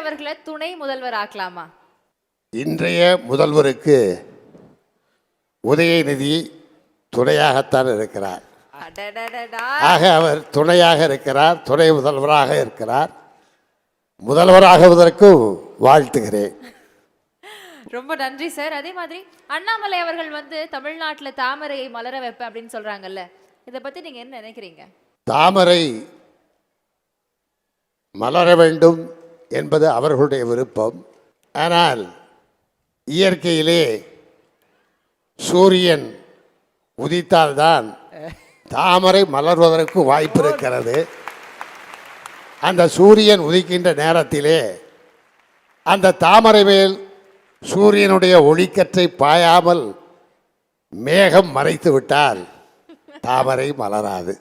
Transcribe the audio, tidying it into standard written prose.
அவர்களை துணை முதல்வர் ஆக்கலாமா? இன்றைய முதல்வருக்கு உதயநிதி துணையாகத்தான் இருக்கிறார். ஆக அவர் துணையாக இருக்கிறார், துணை முதல்வராக இருக்கிறார். முதல்வராகுவதற்கும் வாழ்த்துகிறேன். ரொம்ப நன்றி சார். அதே மாதிரி அண்ணாமலை அவர்கள் தமிழ்நாட்டில் தாமரையை மலர வைப்பேன் அப்படின்னு சொல்றாங்கல்ல, இதை பத்தி நீங்க என்ன நினைக்கிறீங்க? தாமரை மலர வேண்டும் என்பது அவர்களுடைய விருப்பம். ஆனால் இயற்கையிலே சூரியன் உதித்தால்தான் தாமரை மலர்வதற்கு வாய்ப்பு இருக்கிறது. அந்த சூரியன் உதிக்கின்ற நேரத்திலே அந்த தாமரை மேல் சூரியனுடைய ஒளிக்கற்றை பாயாமல் மேகம் மறைத்து விட்டால் தாமரை மலராது.